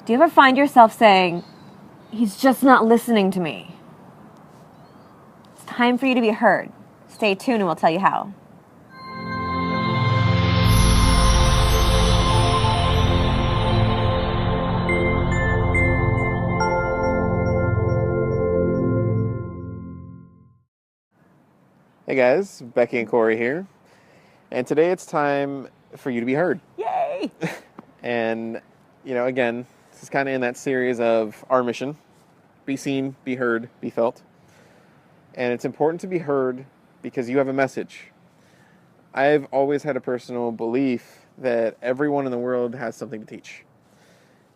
Do you ever find yourself saying, he's just not listening to me? It's time for you to be heard. Stay tuned and we'll tell you how. Hey guys, Becky and Corey here. And today it's time for you to be heard. Yay! And, again, this is kind of in that series of our mission. Be seen, be heard, be felt. And it's important to be heard because you have a message. I've always had a personal belief that everyone in the world has something to teach.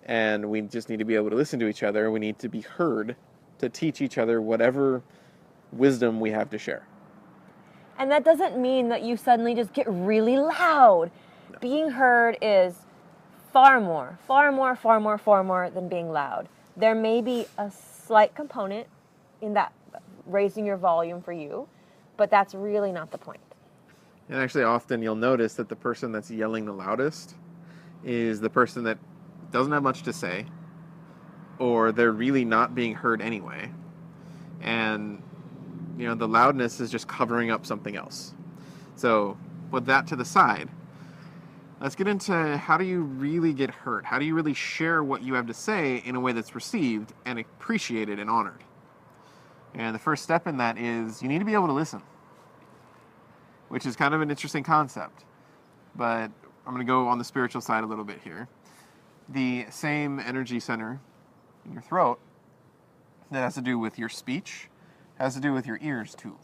And we just need to be able to listen to each other. We need to be heard to teach each other whatever wisdom we have to share. And that doesn't mean that you suddenly just get really loud. No. Being heard is far more than being loud. There may be a slight component in that raising your volume for you, but that's really not the point. And actually often you'll notice that the person that's yelling the loudest is the person that doesn't have much to say, or they're really not being heard anyway. And the loudness is just covering up something else. So with that to the side, let's get into how do you really get heard? How do you really share what you have to say in a way that's received and appreciated and honored? And the first step in that is you need to be able to listen, which is kind of an interesting concept. But I'm going to go on the spiritual side a little bit here. The same energy center in your throat that has to do with your speech has to do with your ears too.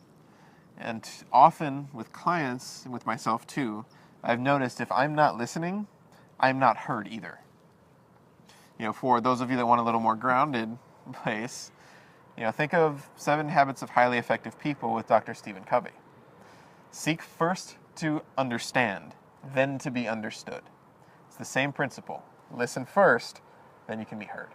And often with clients and with myself too, I've noticed if I'm not listening, I'm not heard either. For those of you that want a little more grounded place, think of 7 Habits of Highly Effective People with Dr. Stephen Covey. Seek first to understand, then to be understood. It's the same principle. Listen first, then you can be heard.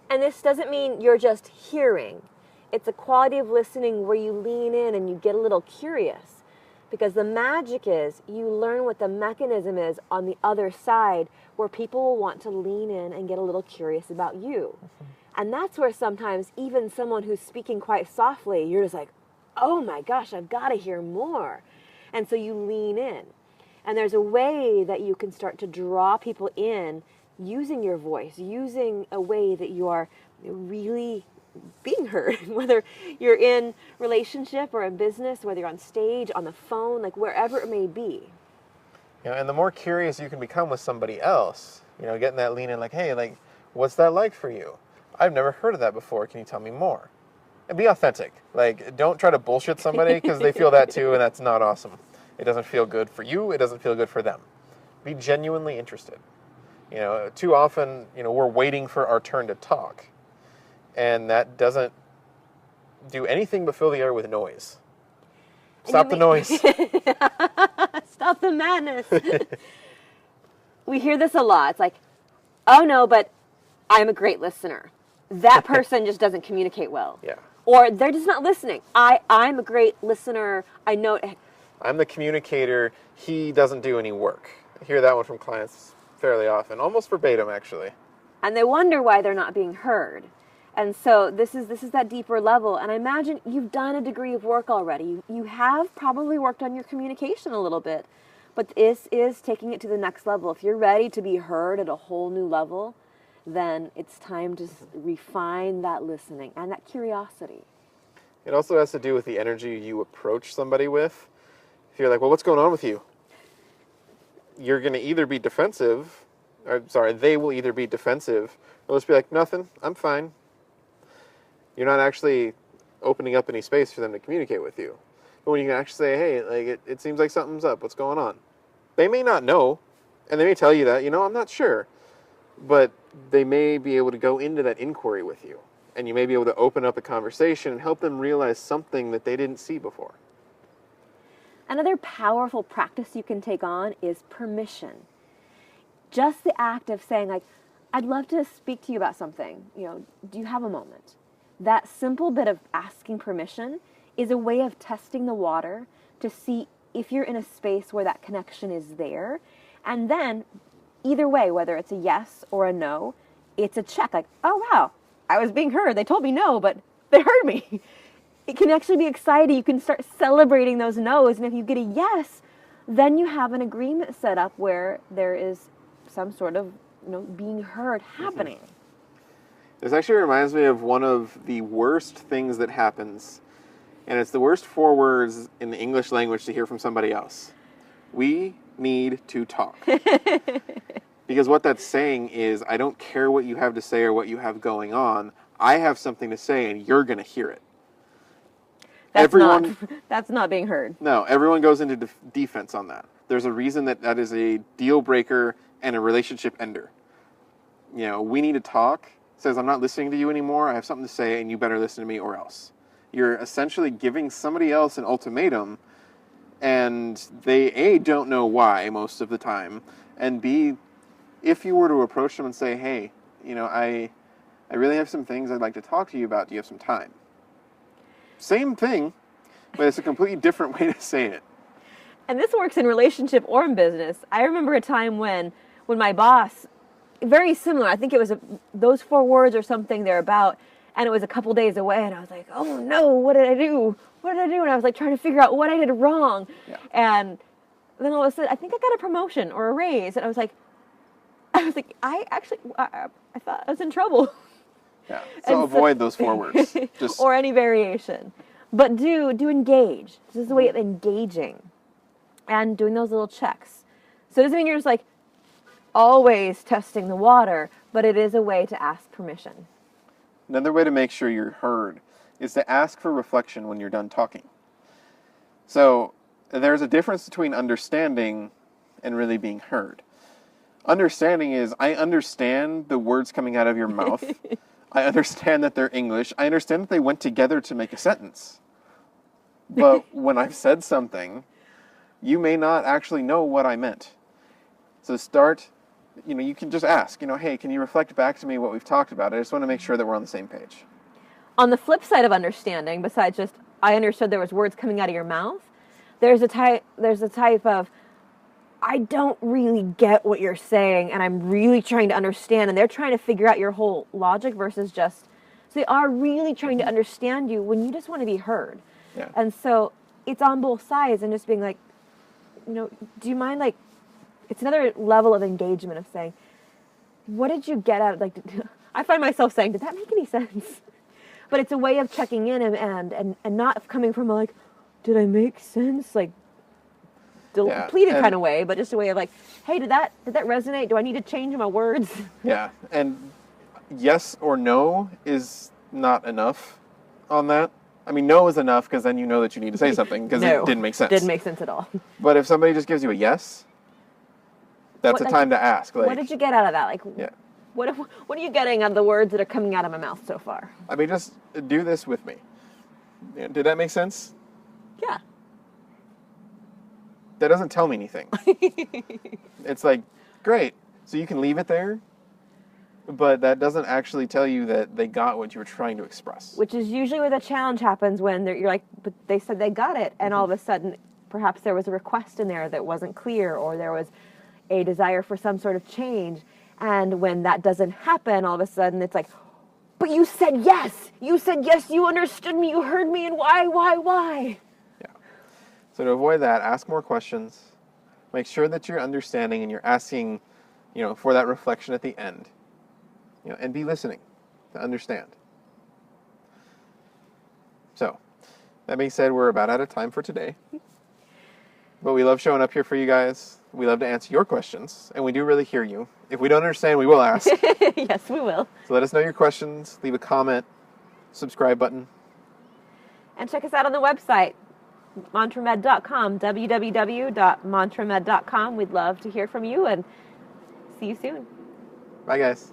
And this doesn't mean you're just hearing. It's a quality of listening where you lean in and you get a little curious. Because the magic is you learn what the mechanism is on the other side where people will want to lean in and get a little curious about you. Mm-hmm. And that's where sometimes even someone who's speaking quite softly, you're just like, oh my gosh, I've got to hear more. And so you lean in. And there's a way that you can start to draw people in using your voice, using a way that you are really being heard, whether you're in relationship or in business, whether you're on stage, on the phone, like wherever it may be. And the more curious you can become with somebody else, getting that lean in like, hey, what's that like for you? I've never heard of that before. Can you tell me more? And be authentic. Don't try to bullshit somebody because they feel that too, and that's not awesome. It doesn't feel good for you. It doesn't feel good for them. Be genuinely interested. Too often, we're waiting for our turn to talk. And that doesn't do anything but fill the air with noise. Stop the noise. Stop the madness. We hear this a lot. It's like, oh no, but I'm a great listener. That person just doesn't communicate well. Yeah. Or they're just not listening. I'm a great listener. I know. I'm the communicator. He doesn't do any work. I hear that one from clients fairly often, almost verbatim actually. And they wonder why they're not being heard. And so this is that deeper level. And I imagine you've done a degree of work already. You have probably worked on your communication a little bit. But this is taking it to the next level. If you're ready to be heard at a whole new level, then it's time to refine that listening and that curiosity. It also has to do with the energy you approach somebody with. If you're like, well, what's going on with you? You're going to either be defensive, they will either be defensive, or just be like, nothing, I'm fine. You're not actually opening up any space for them to communicate with you. But when you can actually say, hey, it seems like something's up, what's going on? They may not know, and they may tell you that, I'm not sure. But they may be able to go into that inquiry with you. And you may be able to open up a conversation and help them realize something that they didn't see before. Another powerful practice you can take on is permission. Just the act of saying, I'd love to speak to you about something. Do you have a moment? That simple bit of asking permission is a way of testing the water to see if you're in a space where that connection is there. And then either way, whether it's a yes or a no, it's a check. Like, oh wow, I was being heard. They told me no, but they heard me. It can actually be exciting. You can start celebrating those no's. And if you get a yes, then you have an agreement set up where there is some sort of, being heard happening. This actually reminds me of one of the worst things that happens. And it's the worst 4 words in the English language to hear from somebody else. We need to talk. Because what that's saying is, I don't care what you have to say or what you have going on. I have something to say and you're going to hear it. That's not being heard. No, everyone goes into defense on that. There's a reason that is a deal breaker and a relationship ender. We need to talk. Says, I'm not listening to you anymore. I have something to say and you better listen to me or else. You're essentially giving somebody else an ultimatum, and they, A, don't know why most of the time, and B, if you were to approach them and say, hey, I really have some things I'd like to talk to you about. Do you have some time? Same thing, but it's a completely different way to say it. And this works in relationship or in business. I remember a time when my boss, very similar, I think it was those 4 words or something thereabout, and it was a couple days away, and I was like, oh no, what did I do? What did I do? And I was like trying to figure out what I did wrong. Yeah. And then all of a sudden, I think I got a promotion or a raise, and I was like, I thought I was in trouble. Yeah. So avoid those 4 words. Or any variation. But do engage. This is a way of engaging and doing those little checks. So it doesn't mean you're just like always testing the water, but it is a way to ask permission. Another way to make sure you're heard is to ask for reflection when you're done talking. So there's a difference between understanding and really being heard. Understanding is, I understand the words coming out of your mouth. I understand that they're English. I understand that they went together to make a sentence. But when I've said something, you may not actually know what I meant. So you can just ask, hey, can you reflect back to me what we've talked about? I just want to make sure that we're on the same page. On the flip side of understanding, besides just, I understood there was words coming out of your mouth, there's a type of, I don't really get what you're saying, and I'm really trying to understand, and they're trying to figure out your whole logic versus just, so they are really trying to understand you when you just want to be heard. Yeah. And so it's on both sides, and just being like, do you mind, it's another level of engagement of saying, what did you get out of, I find myself saying, did that make any sense? But it's a way of checking in and not coming from did I make sense? Depleted kind of way, but just a way of hey, did that resonate? Do I need to change my words? Yeah, and yes or no is not enough on that. I mean, no is enough because then you know that you need to say something because it didn't make sense. Didn't make sense at all. But if somebody just gives you a yes, that's a time to ask. What did you get out of that? Yeah. What are you getting out of the words that are coming out of my mouth so far? I mean, just do this with me. Did that make sense? Yeah. That doesn't tell me anything. It's great. So you can leave it there, but that doesn't actually tell you that they got what you were trying to express. Which is usually where the challenge happens when you're like, but they said they got it, and all of a sudden, perhaps there was a request in there that wasn't clear, or there was a desire for some sort of change. And when that doesn't happen, all of a sudden it's like, but you said yes. You said yes. You understood me. You heard me. And why? Yeah. So to avoid that, ask more questions. Make sure that you're understanding and you're asking, for that reflection at the end. And be listening to understand. So, that being said, we're about out of time for today. But we love showing up here for you guys. We love to answer your questions, and we do really hear you. If we don't understand, we will ask. Yes, we will. So let us know your questions. Leave a comment, subscribe button. And check us out on the website, mantramed.com, www.mantramed.com. We'd love to hear from you, and see you soon. Bye, guys.